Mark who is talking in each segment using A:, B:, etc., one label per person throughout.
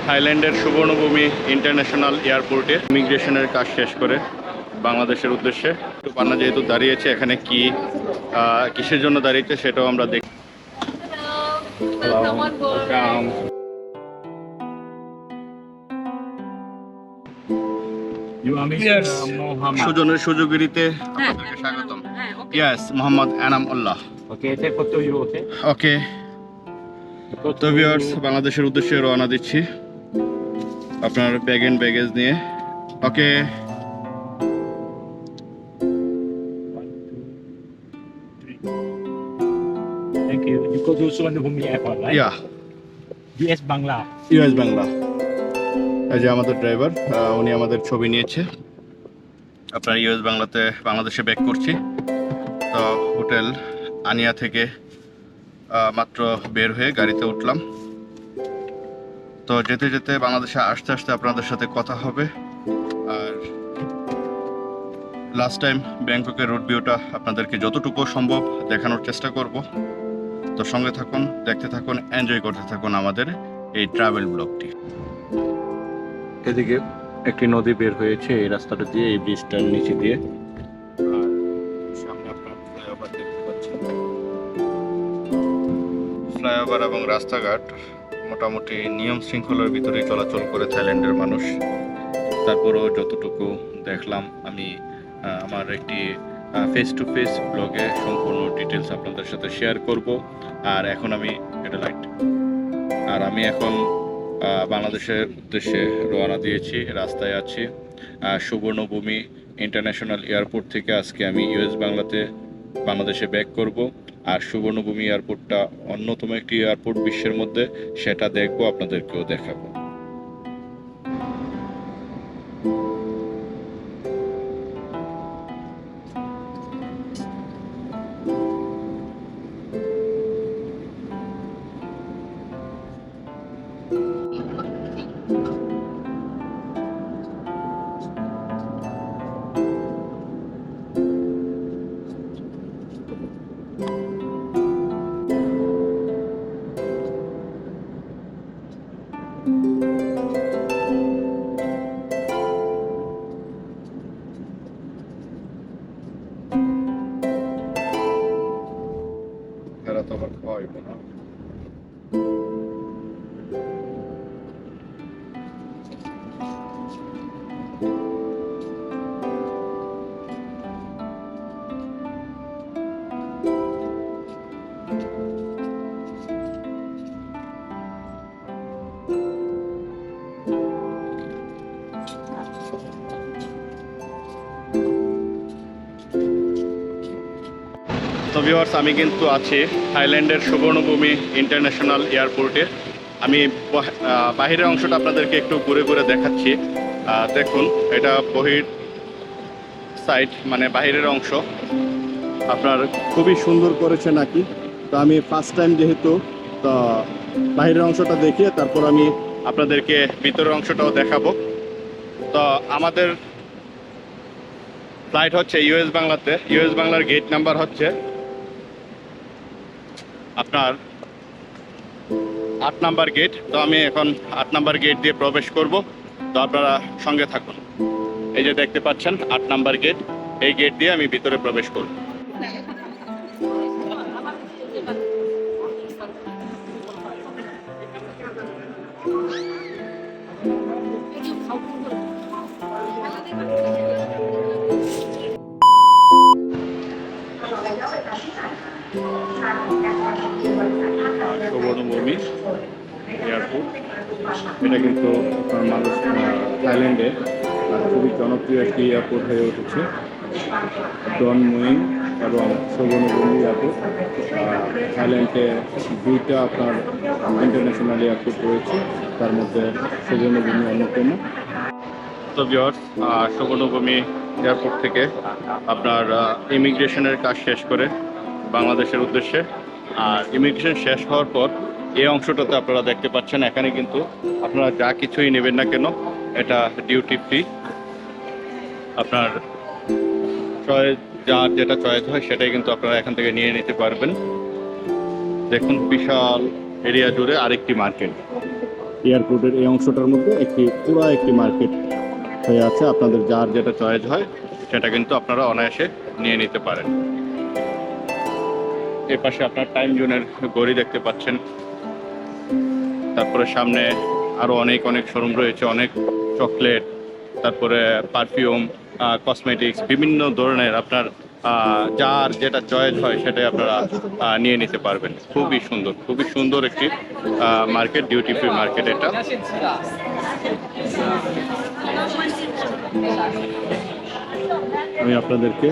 A: থাইল্যান্ডের সুবর্ণভূমি ইন্টারন্যাশনাল এয়ারপোর্টে ইমিগ্রেশনের কাজ শেষ করে বাংলাদেশের উদ্দেশ্যে পান্না যেহেতু দাঁড়িয়েছে, এখানে কি কিসের জন্য দাঁড়িয়েছে সেটাও আমরা দেখি। সুজনের সুযোগিরিতে আপনাদেরকে স্বাগতম। Yes, Mohammad Enam Ullah.
B: Okay, take photo you, okay?
A: ওকে, তো ভিউয়ার্স, বাংলাদেশের উদ্দেশ্যে রওনা দিচ্ছি আপনার ব্যাগ এন্ড ব্যাগেজ নিয়ে। ওকে,
B: Thank you. You go to Suvarnabhumi Airport, right?
A: Yeah
B: US Bangla.
A: US Bangla. এই যে আমাদের ড্রাইভার, উনি আমাদের ছবি নিয়েছে। আপনার ইউএস বাংলাতে বাংলাদেশে ব্যাক করছি। তো হোটেল আনিয়া থেকে মাত্র বের হয়ে গাড়িতে উঠলাম। তো যেতে যেতে বাংলাদেশে আসতে আসতে আপনাদের সাথে কথা হবে। আর লাস্ট টাইম ব্যাংককের রোড ভিউটা আপনাদেরকে যতটুকু সম্ভব দেখানোর চেষ্টা করব। তো সঙ্গে থাকুন, দেখতে থাকুন, এনজয় করতে থাকুন আমাদের এই ট্রাভেল ব্লগটি। এদিকে একটি নদী বের হয়েছে এই রাস্তাটা দিয়ে, এই ব্রিজটার নিচে দিয়ে। আর সামনে আপনার ফ্লাইওভার দেখতে পাচ্ছেন। ফ্লাইওভার এবং রাস্তাঘাট মোটামুটি নিয়ম শৃঙ্খলার ভিতরেই চলাচল করে থাইল্যান্ডের মানুষ। তারপরেও যতটুকু দেখলাম আমি আমার একটি ফেস টু ফেস ব্লগে সম্পূর্ণ ডিটেলস আপনাদের সাথে শেয়ার করব। আর এখন আমি এখন বাংলাদেশের উদ্দেশ্যে রওনা দিয়েছি, রাস্তায় আছি। সুবর্ণভূমি ইন্টারন্যাশনাল এয়ারপোর্ট থেকে আজকে আমি বাংলাদেশে ব্যাক করব। আর সুবর্ণভূমি এয়ারপোর্টটা অন্যতম একটি এয়ারপোর্ট বিশ্বের মধ্যে, সেটা দেখবো, আপনাদেরকেও দেখাবো। এরা তো আবার খাওয়াইব না। তো ভিউয়ার্স, আমি কিন্তু আছি থাইল্যান্ডের সুবর্ণভূমি ইন্টারন্যাশনাল এয়ারপোর্টে। আমি বাহিরের অংশটা আপনাদেরকে একটু ঘুরে ঘুরে দেখাচ্ছি। দেখুন, এটা বহির সাইড, মানে বাহিরের অংশ। আপনার খুবই সুন্দর করেছে নাকি। তো আমি ফার্স্ট টাইম যেহেতু, তো বাহিরের অংশটা দেখিয়ে তারপর আমি আপনাদেরকে ভিতরের অংশটাও দেখাবো। তো আমাদের ফ্লাইট হচ্ছে ইউএস বাংলাতে। ইউএস বাংলার গেট নাম্বার হচ্ছে আপনার 8 নাম্বার গেট। তো আমি এখন 8 নাম্বার গেট দিয়ে প্রবেশ করব। তো আপনারা সঙ্গে থাকুন। এই যে দেখতে পাচ্ছেন 8 নাম্বার গেট, এই গেট দিয়ে আমি ভিতরে প্রবেশ করব। সুবর্ণভূমি এয়ারপোর্ট, এটা কিন্তু মানুষ থাইল্যান্ডে খুবই জনপ্রিয় একটি এয়ারপোর্ট হয়ে উঠেছে। ডন মুইং এবং সুবর্ণভূমি এয়ারপোর্ট, থাইল্যান্ডে দুইটা আপনার ইন্টারন্যাশনাল এয়ারপোর্ট রয়েছে, তার মধ্যে সুবর্ণভূমি অন্যতম। তো ভিউয়ার্স, সুবর্ণভূমি এয়ারপোর্ট থেকে আপনার ইমিগ্রেশনের কাজ শেষ করে বাংলাদেশের উদ্দেশ্যে। আর ইমিগ্রেশন শেষ হওয়ার পর এই অংশটাতে আপনারা দেখতে পাচ্ছেন, এখানে কিন্তু আপনারা যা কিছুই নেবেন না কেন এটা ডিউটি ফ্রি। আপনার যার যেটা চয়েস হয় সেটাই কিন্তু আপনারা এখান থেকে নিয়ে নিতে পারবেন। দেখুন, বিশাল এরিয়া জুড়ে আরেকটি মার্কেট। এয়ারপোর্টের এই অংশটার মধ্যে পুরো একটি মার্কেট হয়ে আছে। আপনাদের যার যেটা চয়েস হয় সেটা কিন্তু আপনারা অনায়াসে নিয়ে নিতে পারেন। এর পাশে আপনার টাইম জোনের ঘড়ি দেখতে পাচ্ছেন। তারপরে সামনে আরো অনেক শোরুম রয়েছে, অনেক চকলেট, তারপরে পারফিউম, কসমেটিক্স, বিভিন্ন ধরনের আপনার যার যেটা চয়েস হয় সেটাই আপনারা নিয়ে নিতে পারবেন। খুবই সুন্দর একটি মার্কেট, ডিউটি ফ্রি মার্কেট এটা। আমি আপনাদেরকে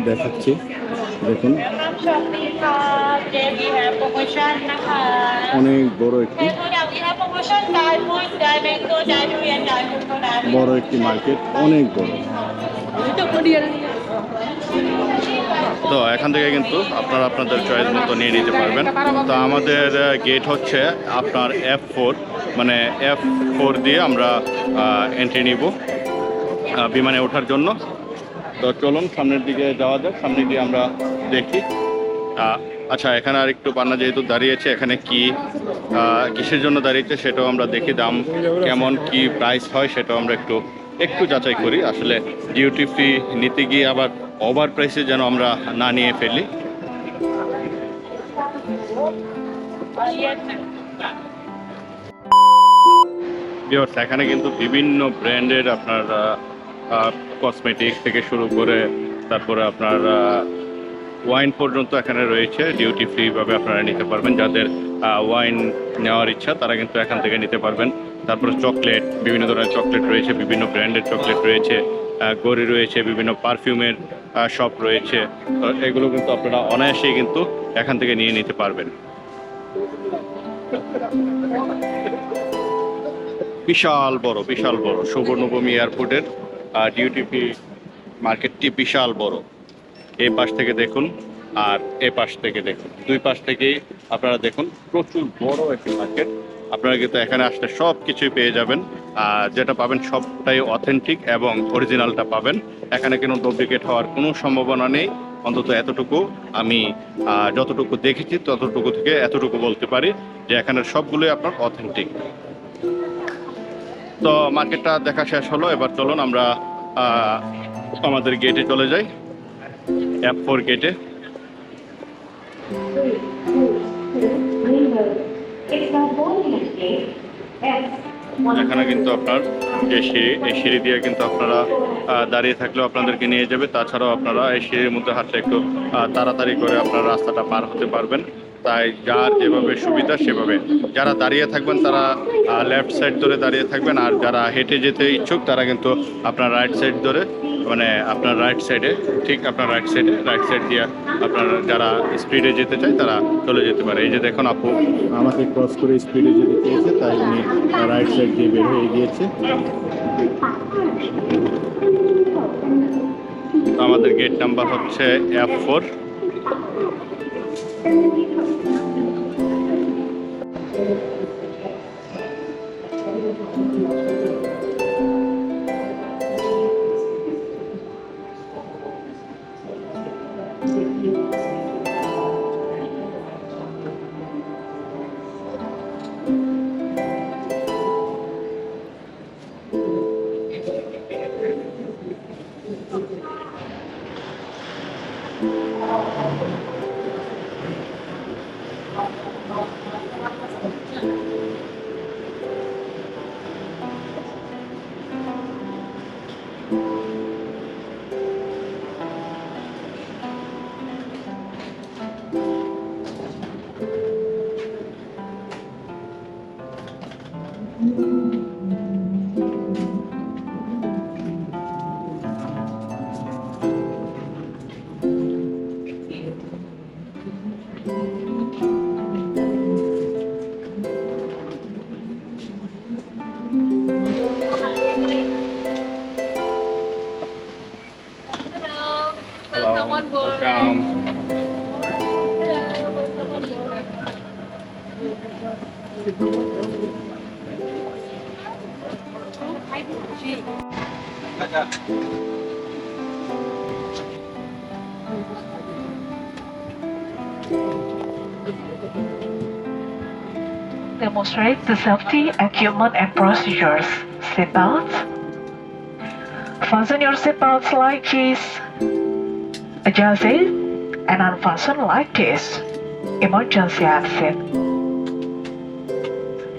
A: দেখাচ্ছি, দেখুন অনেক বড় একটি মার্কেট, অনেক বড়। তো এখান থেকে কিন্তু আপনারা আপনাদের চয়েস মতো নিয়ে নিতে পারবেন। তো আমাদের গেট হচ্ছে আপনার F4, মানে F4 দিয়ে আমরা এন্ট্রি নিব বিমানে ওঠার জন্য। তো চলুন সামনের দিকে যাওয়া যাক, সামনে দিয়ে আমরা দেখি। আচ্ছা, এখানে আর একটু পান্না যেহেতু দাঁড়িয়েছে, এখানে কিসের জন্য দাঁড়িয়েছে সেটাও আমরা দেখি, দাম কেমন কি প্রাইস হয় সেটাও আমরা একটু যাচাই করি। আসলে ডিউটি ফ্রি নিতে গিয়ে আবার ওভার প্রাইসে যেন আমরা না নিয়ে ফেলি। এখানে কিন্তু বিভিন্ন ব্র্যান্ডের আপনার কসমেটিক্স থেকে শুরু করে তারপরে আপনার ওয়াইন পর্যন্ত এখানে রয়েছে। ডিউটি ফ্রি ভাবে আপনারা নিতে পারবেন। যাদের ওয়াইন নেওয়ার ইচ্ছা তারা কিন্তু এখান থেকে নিতে পারবেন। তারপরে চকলেট, বিভিন্ন ধরনের চকলেট রয়েছে, বিভিন্ন ব্র্যান্ডের চকলেট রয়েছে, ঘড়ি রয়েছে, বিভিন্ন পারফিউমের শপ রয়েছে। তো এগুলো কিন্তু আপনারা অনায়াসেই কিন্তু এখান থেকে নিয়ে নিতে পারবেন। বিশাল বড় সুবর্ণভূমি এয়ারপোর্টের ডিউটি ফ্রি মার্কেটটি বিশাল বড়। এই পাশ থেকে দেখুন আর এ পাশ থেকে দেখুন, দুই পাশ থেকেই আপনারা দেখুন, প্রচুর বড় একটি মার্কেট। আপনারা কিন্তু এখানে আসলে সব কিছুই পেয়ে যাবেন। যেটা পাবেন সবটাই অথেন্টিক এবং অরিজিনালটা পাবেন। এখানে কোনো ডুপ্লিকেট হওয়ার কোনো সম্ভাবনা নেই। অন্তত এতটুকু আমি যতটুকু দেখেছি ততটুকু থেকে এতটুকু বলতে পারি যে এখানের সবগুলোই আপনার অথেন্টিক। তো মার্কেটটা দেখা শেষ হলো, এবার চলুন আমরা আমাদের গেটে চলে যাই, F4 গেটে। এখানে কিন্তু আপনার এই সিঁড়ি দিয়ে কিন্তু আপনারা দাঁড়িয়ে থাকলেও আপনাদেরকে নিয়ে যাবে। তাছাড়াও আপনারা এই সিঁড়ির মধ্যে হাঁটলে একটু তাড়াতাড়ি করে আপনার রাস্তাটা পার হতে পারবেন। তাই যার যেভাবে সুবিধা সেভাবে, যারা দাঁড়িয়ে থাকবেন তারা লেফট সাইড ধরে দাঁড়িয়ে থাকবেন, আর যারা হেঁটে যেতে ইচ্ছুক তারা কিন্তু আপনার রাইট সাইড ধরে, মানে আপনার রাইট সাইড দিয়ে আপনার যারা স্পিডে যেতে চায় তারা চলে যেতে পারে। এই যে দেখুন আপু আমাকে ক্রস করে স্পিডে যেতে চেয়েছে, তাই উনি রাইট সাইড দিয়ে বের হয়ে গিয়েছে। আমাদের গেট নাম্বার হচ্ছে F4।
C: demonstrate the safety, equipment, and procedures. Seatbelts. Fasten your seatbelts like this. Adjust it and unfasten like this. Emergency exit.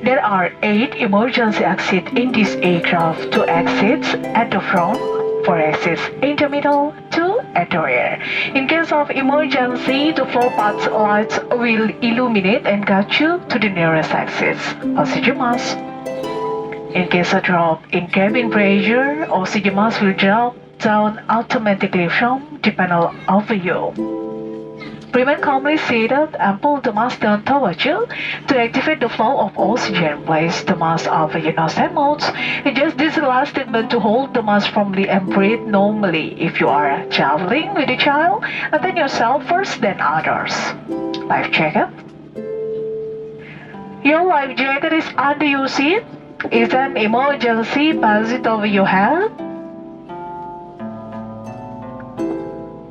C: There are 8 emergency exits in this aircraft, 2 exits at the front, 4 exits in the middle, 2 at the rear. In case of emergency, the floor path lights will illuminate and guide you to the nearest exits. Oxygen mask. In case of drop in cabin pressure, oxygen mask will drop down automatically from the panel over you. Remain calmly seated and pull the mask down towards you. To activate the flow of oxygen, place the mask over your nose and mouth. Adjust this elastic band to hold the mask firmly and breathe normally. If you are traveling with a child, attend yourself first, then others. Life jacket. Your life jacket is under your seat. Is an emergency pass it over your head.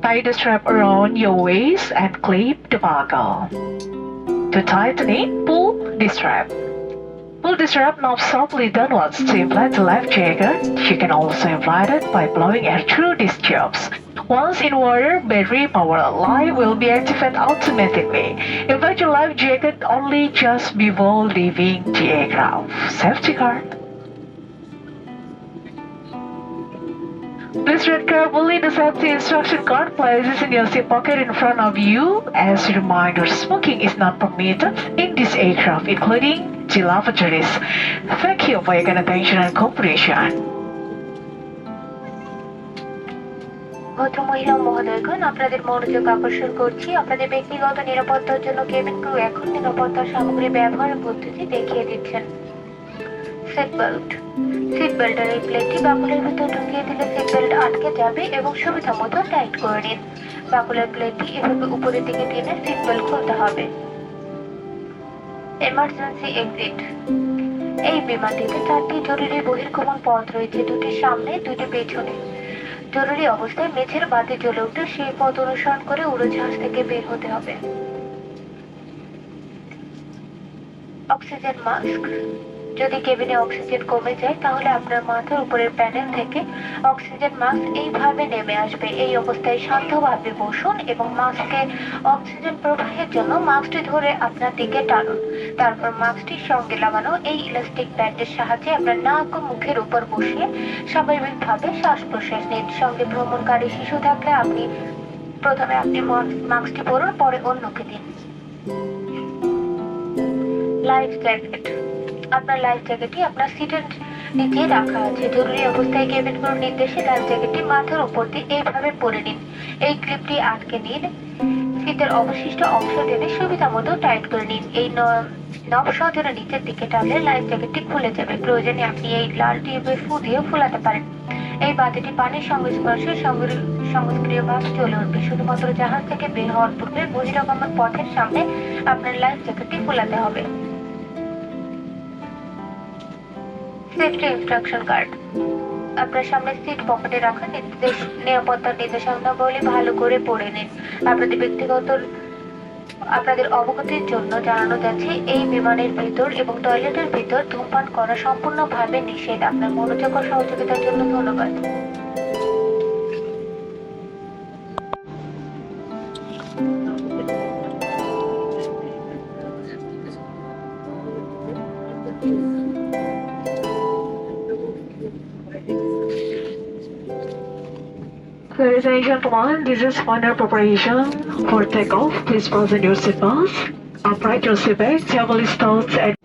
C: Tie the strap around your waist and clip the buckle. To tighten it, pull the strap. Pull the strap knob softly downwards to inflate the life jacket. You can also inflate it by blowing air through these tubes. Once in water, battery power light will be activated automatically. Inflate your life jacket only just before leaving the aircraft. Safety card. Please read carefully the safety instruction card places in your seat pocket in front of you. As a reminder, smoking is not permitted in this aircraft, including the lavatories. Thank you for your kind attention and cooperation.
D: ভদ্রমহিলা ও মহোদয়গণ, আপনাদের মনোযোগ আকর্ষণ করছি। আপনাদের ব্যক্তিগত নিরাপত্তার জন্য কেবিন ক্রু এখন নিরাপত্তা সামগ্রী ব্যবহারের পদ্ধতি দেখিয়ে দিচ্ছেন। Seat belt. সিট বেল্টের এই প্লেটটি বাকুলের ভিতর ঢুকিয়ে দিলে সিট বেল্ট আটকে যাবে এবং সুবিধা মতো টাইট করে নিন। বাকুলের প্লেটটি এভাবে উপরের দিকে টেনে সিট বেল্ট খুলতে হবে। Emergency exit. এই বিমানটিতে 4টি জরুরি বহির্গমন পথ রয়েছে, 2টি সামনে, 2টি পেছনে। জরুরি অবস্থায় মেঝের বাতি জ্বলে উঠলে সেই পথ অনুসরণ করে উড়োজাহাজ থেকে বের হতে হবে। Oxygen mask. যদি কেবিনে অক্সিজেন কমে যায় তাহলে আপনার মাথার উপরের প্যানেল থেকে অক্সিজেন মাস্ক এইভাবে নেমে আসবে। এই অবস্থায় শান্তভাবে বসুন এবং মাস্কে অক্সিজেন প্রবাহের জন্য মাস্কটি ধরে আপনার দিকে টানুন। তারপর মাস্কটির সঙ্গে লাগানো এই ইলাস্টিক ব্যান্ডের সাহায্যে আপনার নাক ও মুখের উপর বসিয়ে স্বাভাবিকভাবে শ্বাস প্রশ্বাস নিন। সঙ্গে ভ্রমণকারী শিশু থাকলে প্রথমে আপনি মাস্কটি পরুন, পরে অন্যকে দিন। Life jacket. আপনার লাইফ জ্যাকেটটি আপনার সিটের নিচে রাখা আছে। জরুরি অবস্থায় কেবিন ক্রুর নির্দেশে লাইফ জ্যাকেটটি মাথার উপর দিয়ে এইভাবে পরে নিন। এই ক্লিপটি আটকে নিন। সিটের অবশিষ্ট অংশ টেনে সুবিধা মতো টাইট করে নিন। এই নব সহজে নিচের দিকে টানলে লাইফ জ্যাকেটটি খুলে যাবে। প্রয়োজনে আপনি এই লাল টিউবে ফু দিয়ে ফুলাতে পারেন। এই বাতিটি পানির সংস্পর্শে সংস্ক্রিয়ভাবে জ্বলে উঠবে। শুধুমাত্র জাহাজ থেকে বের হওয়ার পূর্বে বহিরাগমন পথের সামনে আপনার লাইফ জ্যাকেটটি ফুলাতে হবে। Safety instruction card. আপনার সামনে সিট পকেটে রাখা নিরাপত্তার নির্দেশনাবলী ভালো করে পড়ে নিন। আপনাদের অবগতির জন্য জানানো যাচ্ছে এই বিমানের ভিতর এবং টয়লেটের ভিতর ধূমপান করা সম্পূর্ণভাবে নিষেধ। আপনার মনোযোগ ও সহযোগিতার জন্য ধন্যবাদ।
C: Ladies and gentlemen, this is final preparation for takeoff. Please fasten your seatbelts, upright your seatbelt, table stones, and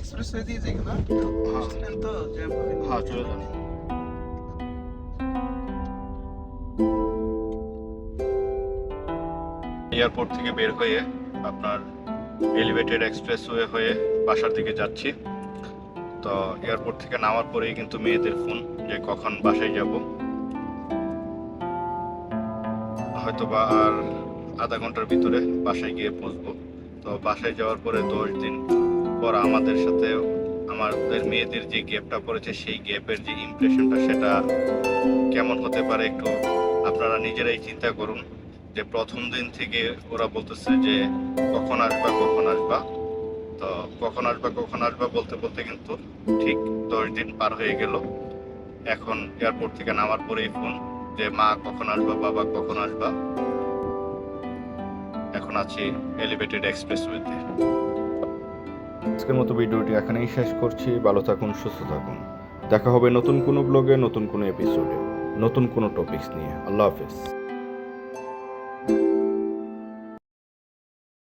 E: express way দিয়ে যেগুলো বুঝলেন তো যে
A: হ্যাঁ চলে যান। এয়ারপোর্ট থেকে বের হয়ে আপনার এলিভেটেড এক্সপ্রেসওয়ে হয়ে বাসার দিকে যাচ্ছি। তো এয়ারপোর্ট থেকে নামার পরেই কিন্তু মেয়েদের ফোন যে কখন বাসায় যাব, হয়তোবা আর আধা ঘন্টার ভিতরে বাসায় গিয়ে পৌঁছবো। তো বাসায় যাওয়ার পরে 10 দিন পর আমাদের সাথে আমাদের মেয়েদের যে গ্যাপটা পড়েছে সেই গ্যাপের যে ইমপ্রেশনটা সেটা কেমন হতে পারে একটু আপনারা নিজেরাই চিন্তা করুন। যে প্রথম দিন থেকে ওরা বলতেছে যে কখন আসবা কখন আসবা, তো কখন আসবা কখন আসবা বলতে বলতে কিন্তু ঠিক 10 দিন পার হয়ে গেল। এখন এয়ারপোর্ট থেকে নামার পরেই ফোন যে মা কখন আসবা, বাবা কখন আসবা। এখন আছি এলিভেটেড এক্সপ্রেসওয়েতে। আজকের মতো ভিডিওটি এখানেই শেষ করছি। ভালো থাকুন, সুস্থ থাকুন। দেখা হবে নতুন কোনো ব্লগে, নতুন কোনো এপিসোডে, নতুন কোনো টপিকস নিয়ে। আল্লাহ হাফেজ।